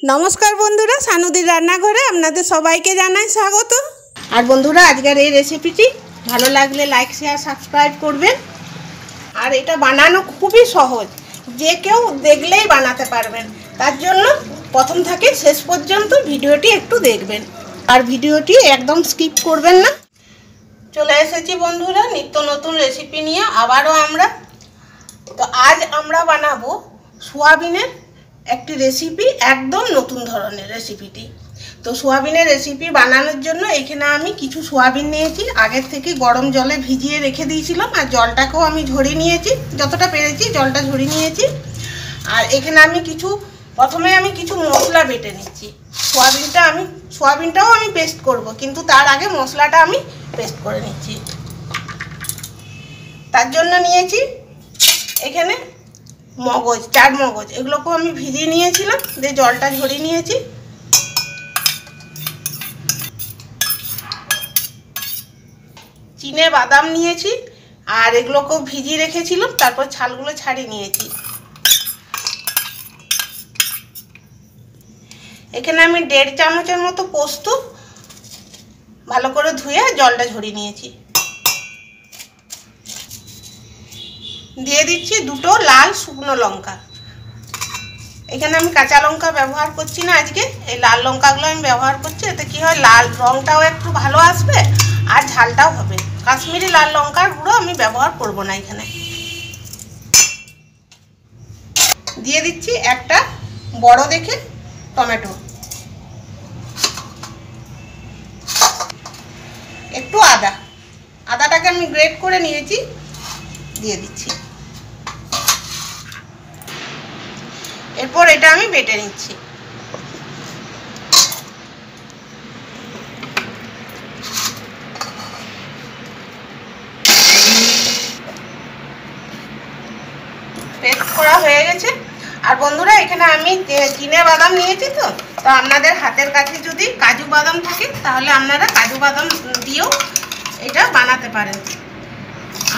নমস্কার বন্ধুরা, সানুদির রান্নাঘরে আপনাদের সবাইকে জানাই স্বাগত। আর বন্ধুরা, আজকের এই রেসিপিটি ভালো লাগলে লাইক শেয়ার সাবস্ক্রাইব করবেন। আর এটা বানানো খুবই সহজ, যে কেউ দেখলেই বানাতে পারবেন। তার জন্য প্রথম থেকে শেষ পর্যন্ত ভিডিওটি একটু দেখবেন, আর ভিডিওটি একদম স্কিপ করবেন না। চলে এসেছি বন্ধুরা নিত্য নতুন রেসিপি নিয়ে আবারও আমরা। তো আজ আমরা বানাবো সোয়াবিনের একটি রেসিপি, একদম নতুন ধরনের রেসিপিটি। তো সোয়াবিনের রেসিপি বানানোর জন্য এখানে আমি কিছু সোয়াবিন নিয়েছি, আগের থেকে গরম জলে ভিজিয়ে রেখে দিয়েছিলাম। আর জলটাকেও আমি ঝরিয়ে নিয়েছি, যতটা পেরেছি জলটা ঝরিয়ে নিয়েছি। আর এখানে আমি প্রথমে কিছু মশলা বেটে নিচ্ছি। সোয়াবিনটাও আমি পেস্ট করব, কিন্তু তার আগে মশলাটা আমি পেস্ট করে নিচ্ছি। তার জন্য নিয়েছি এখানে মগজ, 4 মগজ, এগুলোকেও আমি ভিজিয়ে নিয়েছিলাম, দিয়ে জলটা ঝরিয়ে নিয়েছি। চিনে বাদাম নিয়েছি, আর এগুলোকেও ভিজিয়ে রেখেছিলাম, তারপর ছালগুলো ছাড়িয়ে নিয়েছি। এখানে আমি 1.5 চামচের মতো পোস্ত ভালো করে ধুয়ে জলটা ঝরিয়ে নিয়েছি। দিয়ে দিচ্ছি 2টো লাল শুকনো লঙ্কা। এখানে আমি কাঁচা লঙ্কা ব্যবহার করছি না আজকে, এই লাল লঙ্কাগুলো আমি ব্যবহার করছি। এতে কি হয়, লাল রঙটাও একটু ভালো আসবে আর ঝালটাও হবে। কাশ্মীরি লাল লঙ্কার গুঁড়ো আমি ব্যবহার করব না এখানে। দিয়ে দিচ্ছি একটা বড় দেখে টমেটো, একটু আদাটাকে আমি গ্রেট করে নিয়েছি, দিয়ে দিচ্ছি। এরপর এটা আমি বেটে নিচ্ছি। পেস্ট করা হয়ে গেছে। আর বন্ধুরা, এখানে আমি চিনে বাদাম নিয়েছি। তো আপনাদের হাতের কাছে যদি কাজু বাদাম থাকে তাহলে আপনারা কাজু বাদাম দিয়েও এটা বানাতে পারেন।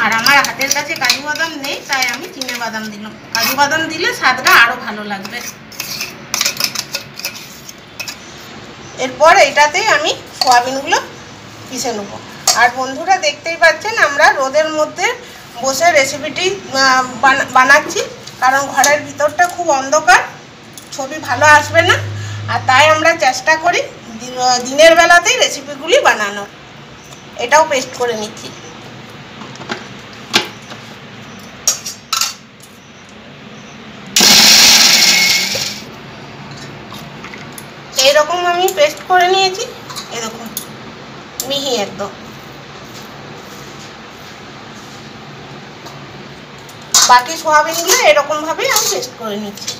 আর আমার হাতের কাছে কাজু বাদাম নেই, তাই আমি চিনে বাদাম দিলাম। কাজু বাদাম দিলে স্বাদটা আরো ভালো লাগবে। এরপর এটাতেই আমি সোয়াবিনগুলো পিষে নেব। আর বন্ধুরা, দেখতেই পাচ্ছেন আমরা রোদের মধ্যে বসে রেসিপিটি বানাচ্ছি, কারণ ঘরের ভিতরটা খুব অন্ধকার, ছবি ভালো আসবে না। আর তাই আমরা চেষ্টা করি দিনের বেলাতেই রেসিপিগুলি বানানোর। এটাও পেস্ট করে নিচ্ছি। এইরকম আমি পেস্ট করে নিয়েছি, এরকম মিহি একদম। বাকি সোয়াবিনগুলো এরকম ভাবে আমি পেস্ট করে নিচ্ছি।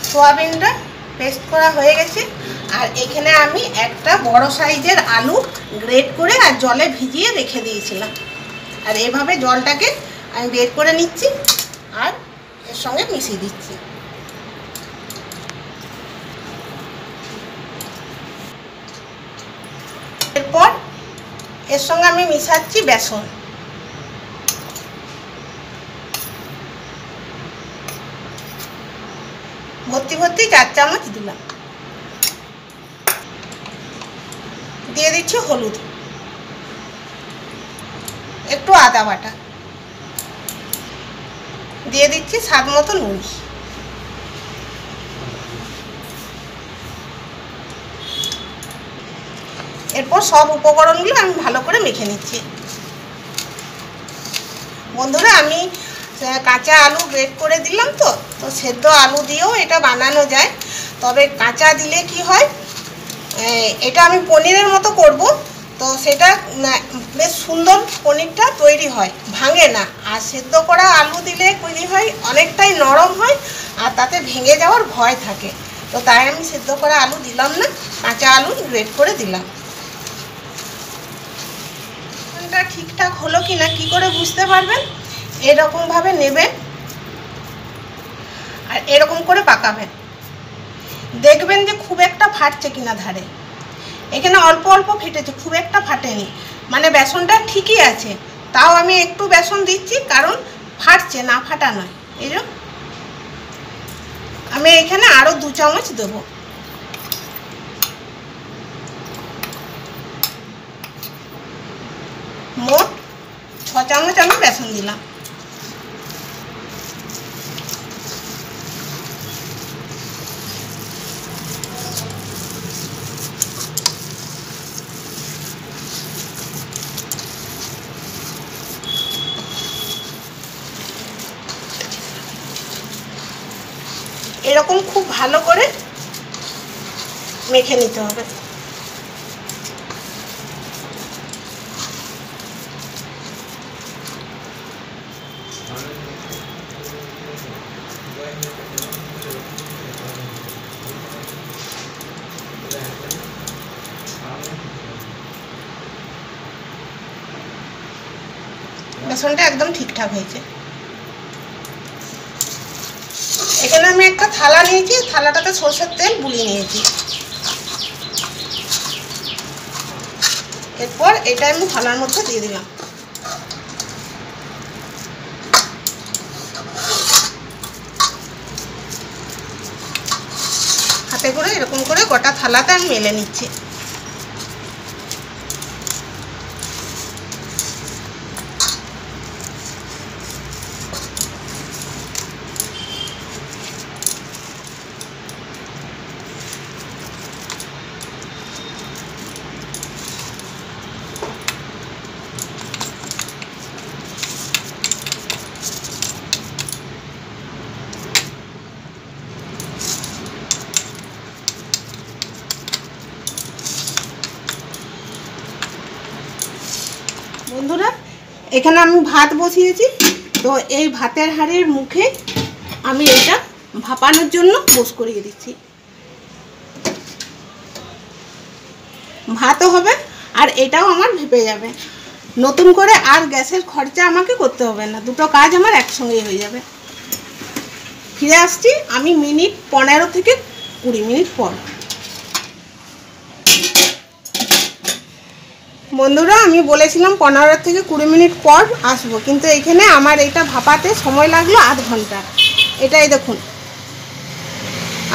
সোয়াবিনটা পেস্ট করা হয়ে গেছে। আর এখানে আমি একটা বড় সাইজের আলু গ্রেট করে আর জলে ভিজিয়ে রেখে দিয়েছিলাম। আর এভাবে জলটাকে আমি বের করে নিচ্ছি আর এর সঙ্গে মিশিয়ে দিচ্ছি। এরপর এর সঙ্গে আমি মিশাচ্ছি বেসন। ভর্তি 4 চামচ দিলাম। দিয়ে দিচ্ছি হলুদ, একটু আদা বাটা, দিয়ে দিচ্ছি স্বাদ মতো নুন। এরপর সব উপকরণগুলো আমি ভালো করে মেখে নিচ্ছি। বন্ধুরা, আমি কাঁচা আলু গ্রেট করে দিলাম। তো সেদ্ধ আলু দিয়েও এটা বানানো যায়, তবে কাঁচা দিলে কি হয়, এটা আমি পনিরের মতো করব, তো সেটা বেশ সুন্দর পনিরটা তৈরি হয়, ভাঙে না। আর সেদ্ধ করা আলু দিলে কি হয়, অনেকটাই নরম হয় আর তাতে ভেঙে যাওয়ার ভয় থাকে। তো তাই আমি সেদ্ধ করা আলু দিলাম না, কাঁচা আলু গ্রেট করে দিলাম। ঠিকঠাক হলো কিনা কি করে বুঝতে পারবেন, এরকম ভাবে নেবেন আর এরকম করে পাকাবেন, দেখবেন যে খুব একটা ফাটছে কিনা ধারে। এখানে অল্প অল্প ফেটেছে, খুব একটা ফাটেনি, মানে বেসনটা ঠিকই আছে। তাও আমি একটু বেসন দিচ্ছি, কারণ ফাটছে, না ফাটা নয়। এই যে আমি এখানে আরো 2 চামচ দেব। মোট 6 চামচ আমি বেসন দিলাম। এরকম খুব ভালো করে মেখে নিতে হবে। বেসনটা একদম ঠিকঠাক হয়েছে। এখানে আমি একটা থালা নিয়েছি, থালাটাতে সরষের তেল বুলিয়ে নিয়েছি। এরপর এটা আমি থালার মধ্যে দিয়ে দিলাম। হাতে করে এরকম করে গোটা থালাতে আমি মেলে নিচ্ছি। বন্ধুরা, এখানে আমি ভাত বসিয়েছি। তো এই ভাতের হাঁড়ির মুখে আমি এটা ভাপানোর জন্য বস করিয়ে দিচ্ছি। ভাতও হবে আর এটাও আমার ভেপে যাবে। নতুন করে আর গ্যাসের খরচা আমাকে করতে হবে না, দুটো কাজ আমার একসঙ্গেই হয়ে যাবে। ফিরে আসছি আমি মিনিট 15 থেকে 20 মিনিট পর। বন্ধুরা, আমি বলেছিলাম 15 থেকে 20 মিনিট পর আসবো, কিন্তু এখানে আমার এটা ভাপাতে সময় লাগলো আধ ঘন্টা। এটাই দেখুন,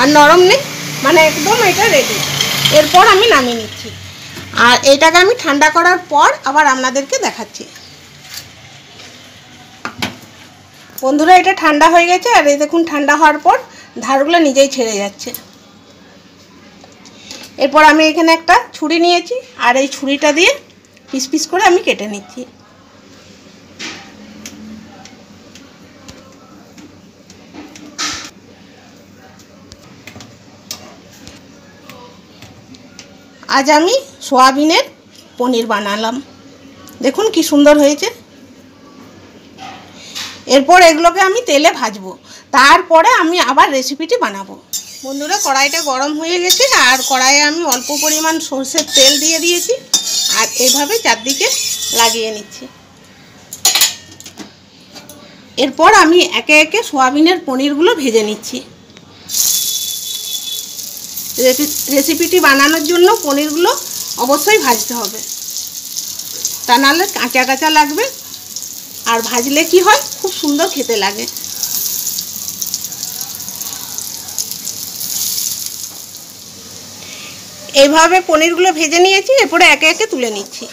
আর নরম নেই, মানে একদম এটা রেডি। এরপর আমি নামিয়ে নিচ্ছি, আর এইটাকে আমি ঠান্ডা করার পর আবার আপনাদেরকে দেখাচ্ছি। বন্ধুরা, এটা ঠান্ডা হয়ে গেছে, আর এই দেখুন ঠান্ডা হওয়ার পর ধারগুলো নিজেই ছেড়ে যাচ্ছে। এরপর আমি এখানে একটা ছুরি নিয়েছি, আর এই ছুরিটা দিয়ে পিস পিস করে আমি কেটে নিচ্ছি। আজ আমি সয়াবিনের পনির বানালাম, দেখুন কি সুন্দর হয়েছে। এরপর এগুলোকে আমি তেলে ভাজবো, তারপরে আমি আবার রেসিপিটি বানাবো। বন্ধুরা, কড়াইটা গরম হয়ে গেছে, আর কড়াইয়ে আমি অল্প পরিমাণ সরষের তেল দিয়ে দিয়েছি, আর এইভাবে চারদিকে লাগিয়ে নিচ্ছি। এরপর আমি একে একে সয়াবিনের পনিরগুলো ভেজে নিচ্ছি। রেসিপিটি বানানোর জন্য পনিরগুলো অবশ্যই ভাজতে হবে, তা নাহলে কাঁচা কাঁচা লাগবে, আর ভাজলে কি হয়, খুব সুন্দর খেতে লাগে। এইভাবে পনিরগুলো ভেজে নিয়েছি, এরপরে একে একে তুলে নিচ্ছি।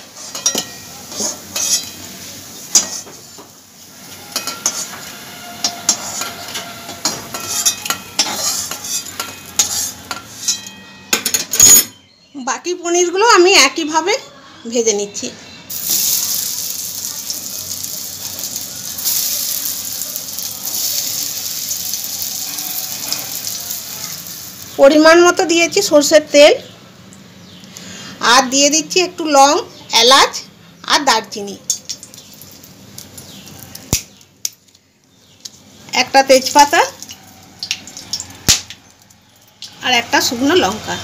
বাকি পনিরগুলো আমি একইভাবে ভেজে নিচ্ছি। পরিমাণ মতো দিয়েছি সরষের তেল, আর দিয়ে দিচ্ছি একটু লং, এলাচ আর দারচিনি, একটা তেজপাতা আর একটা শুকনো লঙ্কা।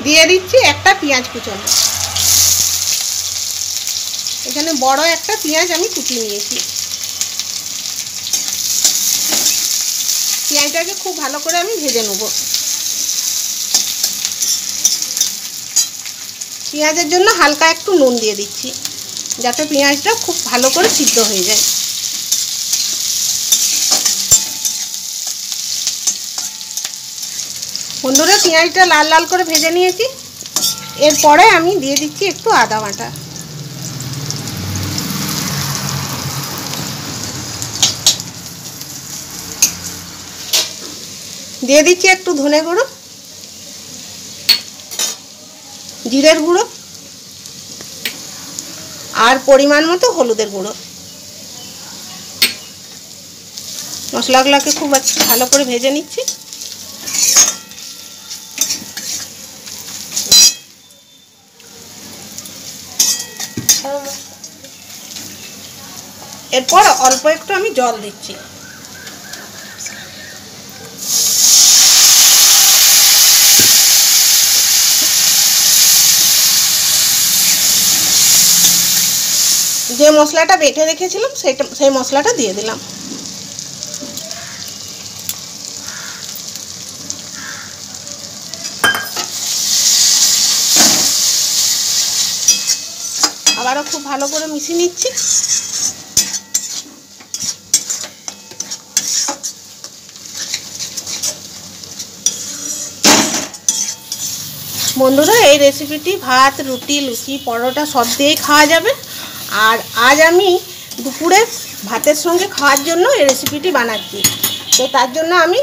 দিয়ে দিচ্ছি একটা পেঁয়াজ কুচানো। এখানে বড় একটা পেঁয়াজ আমি কুচিয়ে নিয়েছি। পেঁয়াজটাকে খুব ভালো করে আমি ভেজে নেব। পেঁয়াজের জন্য হালকা একটু নুন দিয়ে দিচ্ছি, যাতে পেঁয়াজটা খুব ভালো করে সিদ্ধ হয়ে যায়। বন্ধুরা, পেঁয়াজটা লাল লাল করে ভেজে নিয়েছি। এরপরে আমি দিয়ে দিচ্ছি একটু আদা বাটা, দিয়ে দিচ্ছি একটু ধনে গুঁড়ো, জিরের গুঁড়ো আর পরিমাণ মতো হলুদের গুঁড়ো। মশলাগুলোকে খুব ভালো করে ভেজে নিচ্ছি। এরপর অল্প একটু আমি জল দিচ্ছি। যে মশলাটা বেটে রেখেছিলাম সেই মশলাটা দিয়ে দিলাম। আবারও খুব ভালো করে মিশিয়ে নিচ্ছি। বন্ধুরা, এই রেসিপিটি ভাত, রুটি, লুচি, পরোটা সব দিয়েই খাওয়া যাবে। আর আজ আমি দুপুরে ভাতের সঙ্গে খাওয়ার জন্য এই রেসিপিটি বানাচ্ছি। তো তার জন্য আমি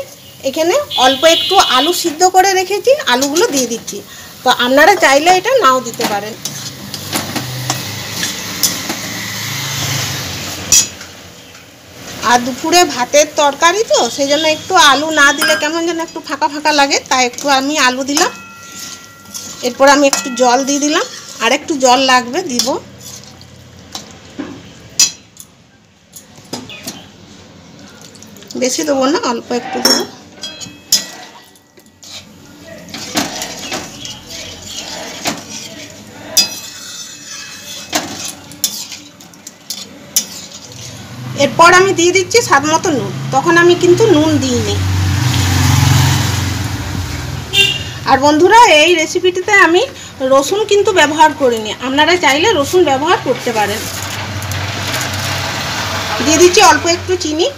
এখানে অল্প একটু আলু সিদ্ধ করে রেখেছি, আলুগুলো দিয়ে দিচ্ছি। তো আপনারা চাইলে এটা নাও দিতে পারেন। আর দুপুরে ভাতের তরকারি তো সেই জন্য একটু আলু না দিলে কেমন যেন একটু ফাঁকা ফাঁকা লাগে, তাই একটু আমি আলু দিলাম। এরপর আমি একটু জল দিয়ে দিলাম, আর একটু জল লাগবে দিব। বেশি দেবো না, অল্প একটু দেবো। এরপর আমি দিয়ে দিচ্ছি স্বাদ মতো নুন। তখন আমি কিন্তু নুন দিইনি। আর বন্ধুরা, এই রেসিপিটিতে আমি রসুন কিন্তু ব্যবহার করিনি, আপনারা চাইলে রসুন ব্যবহার করতে পারেন। দিয়ে দিচ্ছি অল্প একটু চিনি।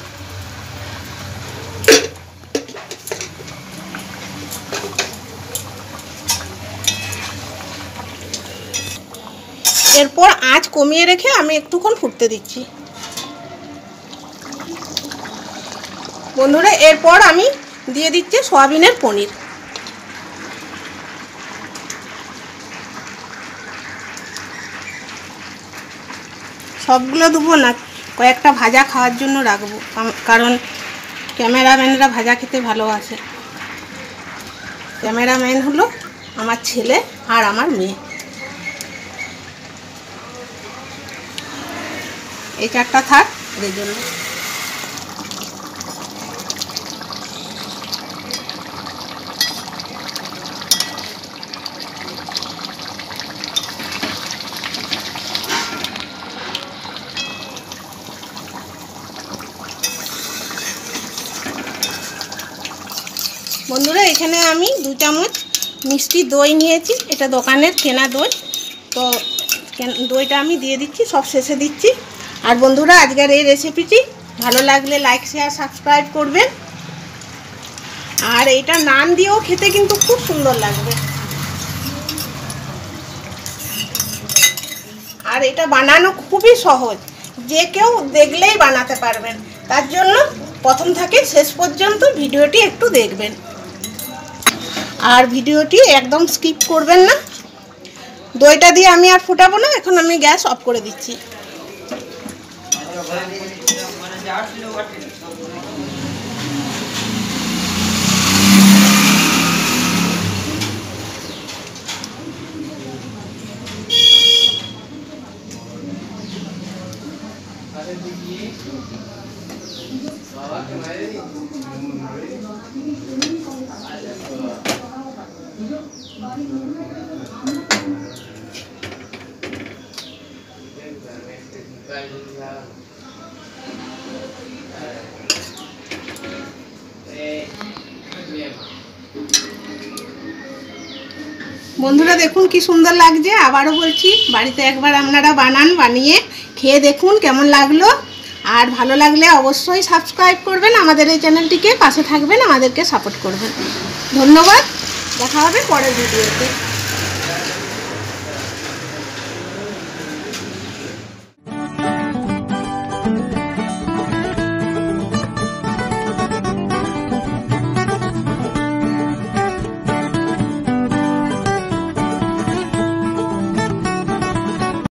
এরপর আঁচ কমিয়ে রেখে আমি একটুক্ষণ ফুটতে দিচ্ছি। বন্ধুরা, এরপর আমি দিয়ে দিচ্ছি সয়াবিনের পনির। সবগুলো দেবো না, কয়েকটা ভাজা খাওয়ার জন্য রাখবো, কারণ ক্যামেরাম্যানরা ভাজা খেতে ভালোবাসে। ক্যামেরাম্যান হলো আমার ছেলে আর আমার মেয়ে। এই চারটা থাক এর জন্য। বন্ধুরা, এখানে আমি 2 চামচ মিষ্টি দই নিয়েছি। এটা দোকানের কেনা দই। তো দইটা আমি দিয়ে দিচ্ছি, সব শেষে দিচ্ছি। আর বন্ধুরা, আজকের এই রেসিপিটি ভালো লাগলে লাইক, শেয়ার, সাবস্ক্রাইব করবেন। আর এটা নান দিয়েও খেতে কিন্তু খুব সুন্দর লাগবে। আর এটা বানানো খুবই সহজ, যে কেউ দেখলেই বানাতে পারবেন। তার জন্য প্রথম থেকে শেষ পর্যন্ত ভিডিওটি একটু দেখবেন। আর ভিডিওটি একদম স্কিপ করবেন না। দইটা দিয়ে আমি আর ফুটাবো না, এখন আমি গ্যাস অফ করে দিচ্ছি। বন্ধুরা দেখুন কি সুন্দর লাগছে। আবারও বলছি, বাড়িতে একবার আপনারা বানান, বানিয়ে খেয়ে দেখুন কেমন লাগলো। আর ভালো লাগলে অবশ্যই সাবস্ক্রাইব করবেন আমাদের এই চ্যানেলটিকে, পাশে থাকবেন, আমাদেরকে সাপোর্ট করবেন। ধন্যবাদ, দেখা হবে পরের ভিডিওতে।